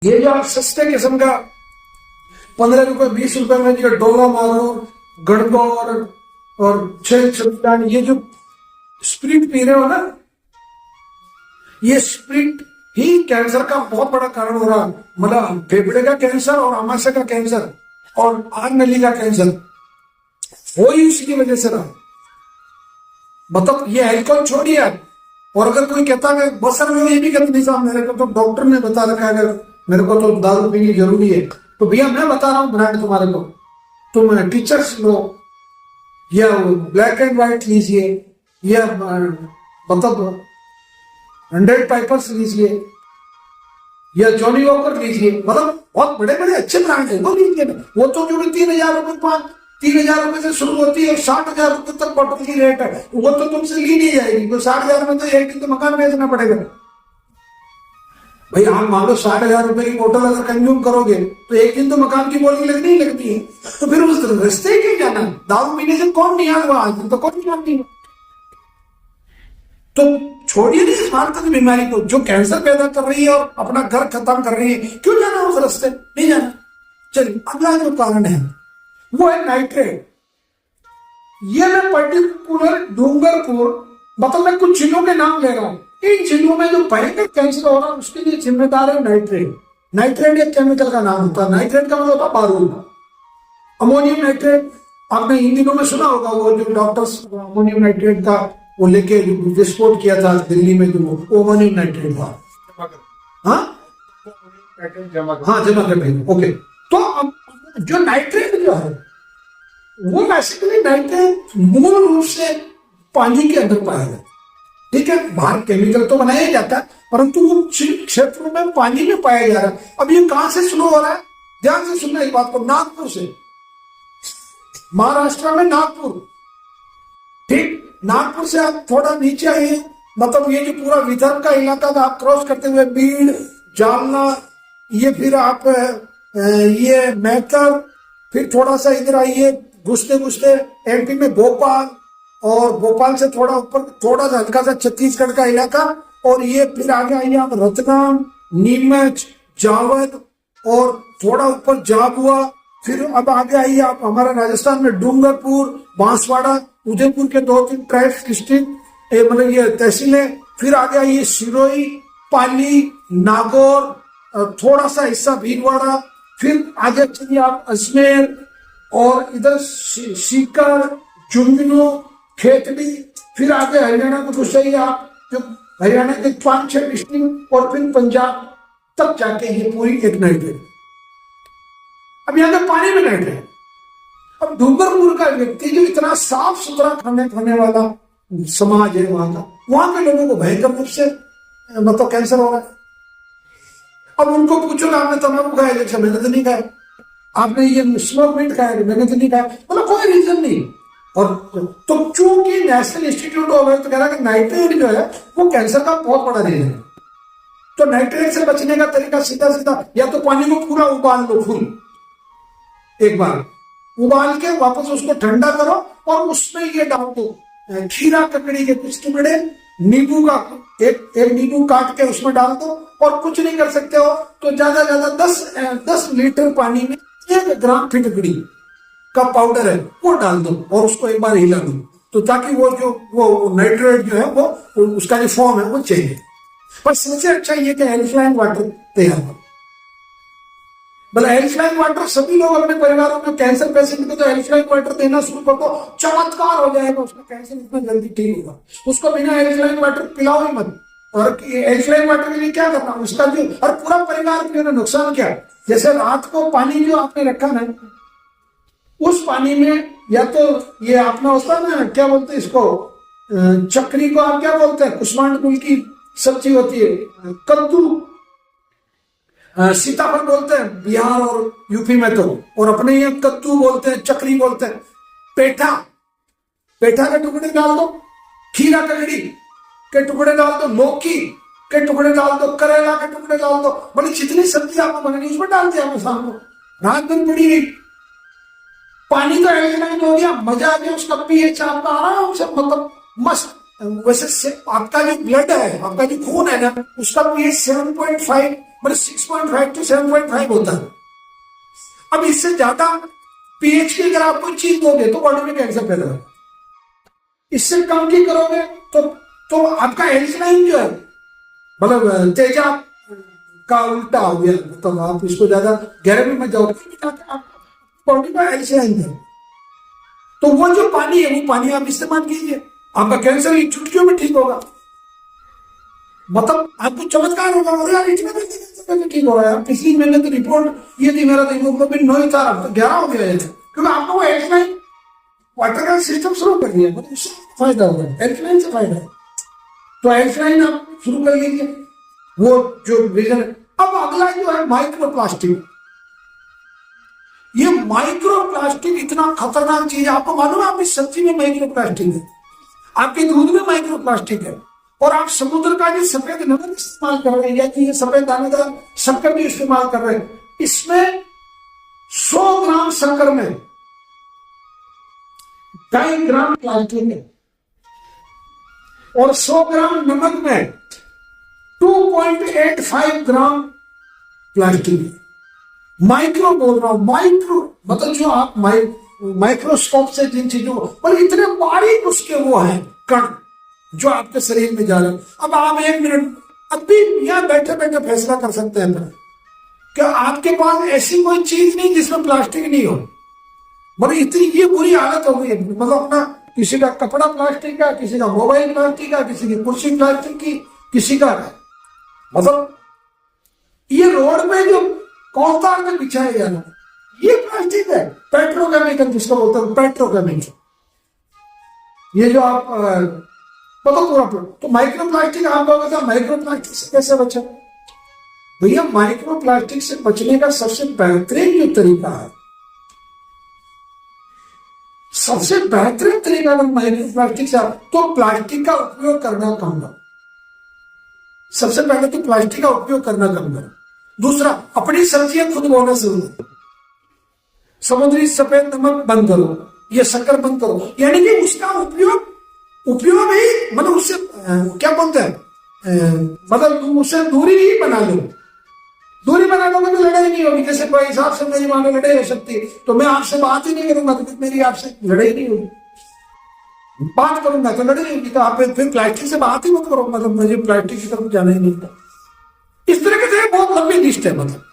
ये जो आप सस्ते किस्म का 15 रुपए 20 रुपए में जो डोला मारो गणगौर और छह ये जो स्प्रिट पी रहे हो ना, ये स्प्रिट ही कैंसर का बहुत बड़ा कारण हो रहा है। मतलब फेफड़े का कैंसर और आमाशय का कैंसर और आग नली का कैंसर हो ही उसी की वजह से रहा। मतलब ये अल्कोहल छोड़िए आप। और अगर कोई कहता है बसर में ये भी कहते नहीं साहब मेरे को तो डॉक्टर ने बता रखा है अगर मेरे को तो दारू पीनी जरूरी है, तो भैया मैं बता रहा हूँ ब्रांड तुम्हारे को, तुम टीचर्स लो या ब्लैक एंड व्हाइट लीजिए या मतलब 100 पाइपर्स लीजिए या जॉनी वॉकर लीजिए। मतलब बहुत बड़े बड़े अच्छे ब्रांड है वो लीजिए। वो तो जो 3,000 रुपए से शुरू होती है और 60,000 रुपए तक बॉटल की रेट है, वो तो तुमसे ली नहीं जाएगी। तो 60,000 में तो एक दिन तो मकान बेचना पड़ेगा भाई। आप मान लो 60,000 रुपए की बोतल अगर कंज्यूम करोगे तो एक दिन तो मकान की बोली लगनी ही लगती है। तो फिर उस रास्ते क्यों जाना? दारू पीने से कौन नहीं आ रहा? आज तो कौन नहीं है। तो छोड़िए नहीं इस भारत की बीमारी को जो कैंसर पैदा कर रही है और अपना घर खत्म कर रही है। क्यों जाना उस रास्ते? नहीं जाना। चलिए अगला जो कारण है वो है नाइट्रेट। ये मैं पर्टिकुलर डूंगरपुर मतलब मैं कुछ जिलों के नाम ले रहा हूं। इन जिलों में जो भयंकर कैंसर हो रहा है उसके लिए जिम्मेदार है नाइट्रेट। नाइट्रेट एक केमिकल का नाम होता है। नाइट्रेट का मतलब होता है बारूद। अमोनियम नाइट्रेट आपने इन दिनों में सुना होगा, वो जो डॉक्टर्स अमोनियम नाइट्रेट का वो लेके विस्फोट किया था दिल्ली में, जो अमोनियम नाइट्रेट था। हाँ जमा कर ओके। तो अब जो नाइट्रेट जो है वो बेसिकली नाइट्रेट मूल रूप से पानी के अंदर पाया जाता है। ठीक है, बाहर केमिकल तो बनाया ही जाता है परंतु वो क्षेत्रों में पानी में पाया जा रहा है। अब ये कहां से शुरू हो रहा है? ध्यान से सुनना इस बात को। नागपुर से, महाराष्ट्र में नागपुर। ठीक, नागपुर से आप थोड़ा नीचे आइए, मतलब ये जो पूरा विदर्भ का इलाका था आप क्रॉस करते हुए बीड़, जालना, ये फिर आप ये मेहकर, फिर थोड़ा सा इधर आइए घुसते घुसते एमपी में भोपाल, और भोपाल से थोड़ा ऊपर थोड़ा सा हल्का सा छत्तीसगढ़ का इलाका, और ये फिर आगे आइए आप रतलाम, नीमच, जावद और थोड़ा ऊपर झाबुआ। फिर अब आगे आइए आप हमारा राजस्थान में डूंगरपुर, बांसवाड़ा, उदयपुर के 2-3 ट्राइब्स डिस्ट्रिक्ट मतलब ये तहसीलें। फिर आगे आइए सिरोही, पाली, नागौर, थोड़ा सा हिस्सा भीलवाड़ा। फिर आगे चलिए आप अजमेर और इधर सीकर, झुंझुनू, खेतड़ी। फिर आगे हरियाणा को घुस जाइए आप, जो हरियाणा के 5-6 डिस्ट्रिक्ट, और फिर पंजाब तक जाके ये पूरी एक नाइट्रेट। अब यहाँ पे पानी में नाइट्रेट। अब डूंगरपुर का व्यक्ति जो इतना साफ सुथरा खाने वाला समाज है वहां के लोगों को भयंकर रूप से मतलब कैंसर हो रहा है। अब उनको पूछो आपने तंबाकू खाया? जैसे मैंने तो नहीं खाया। आपने ये स्मोक मीट खाया? मैंने तो नहीं खाया। मतलब कोई रीजन नहीं। और तो चूंकि नेशनल इंस्टीट्यूट ऑफ हेल्थ कह रहा है कि नाइट्रेट जो है वो कैंसर का बहुत बड़ा रीजन है, तो नाइट्रेट से बचने का तरीका सीधा सीधा या तो पानी को पूरा उबाल लो, फुल एक बार उबाल के वापस उसको ठंडा करो और उसमें ये डाल दो खीरा ककड़ी के कुछ टुकड़े, नींबू का एक नींबू काट के उसमें डाल दो, और कुछ नहीं कर सकते हो तो ज्यादा ज्यादा 10 लीटर पानी में 1 ग्राम फिटकड़ी का पाउडर है वो डाल दो और उसको एक बार हिला दो, तो ताकि वो नाइट्रेट जो है वो उसका जो फॉर्म है वो चेंज। पर सबसे अच्छा ये कि एल्कलाइन वाटर तैयार करो। मतलब एल्कलाइन वाटर सभी लोग अपने परिवारों में कैंसर पेशेंट को तो एल्कलाइन वाटर देना शुरू कर दो, चमत्कार हो जाएगा, उसका कैंसर इतना जल्दी ठीक होगा। उसको बिना एल्कलाइन वाटर पिलाओ ही मत। और एल्कलाइन वाटर के लिए क्या करना, उसका जो और पूरा परिवार के लिए नुकसान क्या? जैसे रात को पानी जो आपने रखा ना, उस पानी में या तो ये अपना होता है ना, क्या बोलते हैं इसको, चक्री को आप क्या बोलते हैं, कुष्मांड कुल की सब्जी होती है, कद्दू, सीताफल बोलते हैं बिहार और यूपी में तो, और अपने यहाँ कद्दू बोलते हैं, चक्री बोलते हैं। पेठा के टुकड़े डाल दो, खीरा ककड़ी के टुकड़े डाल दो, लौकी के टुकड़े डाल दो, करेला के टुकड़े डाल दो, बड़ी जितनी सब्जी आपको बनानी उसमें डाल दिया आपको शाम को, रात दिन पड़ी रही, पानी तो एल्कलाइन हो गया, मजा आ गया, उसका पीएच आपका आराम से मतलब मस्त। वैसे आपका जो ब्लड है, आपका जो खून है ना, उसका पीएच 7.5 मतलब 6.5 to 7.5 होता है। अब इससे ज्यादा पीएच की अगर आप कोई चीज दोगे तो बॉडी में कैंसर पैदा होगा। इससे कम की करोगे तो आपका एल्कलाइन जो है, मतलब तेजाब का उल्टा हो गया, तो आप इसको ज्यादा गहरे में मत जाओ, बॉडी में एल्कलाइन है। तो वो जो पानी है वो पानी आप इस्तेमाल कीजिए, आपका कैंसर ही चुटकियों में ठीक होगा। मतलब आपको चमत्कार होगा, और यार इतना ठीक हो रहा है। पिछली महीने तो रिपोर्ट ये थी, मेरा तो हीमोग्लोबिन 9 था, 11 हो गया है, क्योंकि आपको वो एल्कलाइन वाटर का सिस्टम शुरू कर दिया, मतलब उससे फायदा होगा, एल्कलाइन से फायदा है। तो एल्कलाइन आप शुरू कर लीजिए, वो जो रीजन। अब अगला जो है माइक्रोप्लास्टिक। ये माइक्रोप्लास्टिक इतना खतरनाक चीज है, आपको मालूम है? आपकी सब्जी में माइक्रोप्लास्टिक है, आपके दूध में माइक्रोप्लास्टिक है, और आप समुद्र का जो सफेद नमक इस्तेमाल कर रहे हैं, या कि ये सफेद दानेदार शक्कर भी इस्तेमाल कर रहे हैं, इसमें 100 ग्राम शक्कर में 2.5 ग्राम प्लास्टिक है, और 100 ग्राम नमक में 2.85 ग्राम प्लास्टिक है। माइक्रो बोल रहा हूं, माइक्रो मतलब जो आप माइक्रोस्कोप से जिन चीजों पर इतने बारीक उसके वो हैं कण जो आपके शरीर में जा रहे हैं। अब आप 1 मिनट अभी यहां बैठे बैठे फैसला कर सकते हैं कि आपके पास ऐसी कोई चीज नहीं जिसमें प्लास्टिक नहीं हो। मतलब इतनी ये बुरी हालत हो गई है, मतलब अपना किसी का कपड़ा प्लास्टिक का, किसी का मोबाइल प्लास्टिक का, किसी की कुर्सी प्लास्टिक की, किसी का मतलब ये रोड पे जो कौतार में बिछाया गया ना, ये प्लास्टिक है। पेट्रोकेमिकल जिसको बोलते हैं, पेट्रोकेमिकल, ये जो आप पता पूरा। तो माइक्रो प्लास्टिक आप लोगों का, माइक्रो प्लास्टिक से कैसे बचे? भैया माइक्रो प्लास्टिक से बचने का सबसे बेहतरीन जो तरीका है, सबसे बेहतरीन तरीका अगर माइक्रो प्लास्टिक से, तो प्लास्टिक का उपयोग करना कम करो। सबसे पहले तो प्लास्टिक का उपयोग करना कम करो। दूसरा, अपनी सब्जियां खुद बोना शुरू करो। समुद्री सफेद नमक बंद करो, ये शक्कर बंद करो, यानी कि उसका उपयोग ही मतलब उससे क्या बोलते हैं, मतलब उससे दूरी ही बना लो। दूरी बना लोगे तो लड़ाई नहीं होगी। जैसे कोई हिसाब से मेरी मानो लड़ाई हो सकती है, तो मैं आपसे बात ही नहीं करूंगा तो मेरी आपसे लड़ाई नहीं होगी। बात करूंगा तो लड़ाई होगी, तो आप फिर प्लास्टिक से बात ही मत करो, मतलब मुझे प्लास्टिक की तरफ जाना ही नहीं था। इस तरह के बहुत लंबी लिस्ट है मतलब।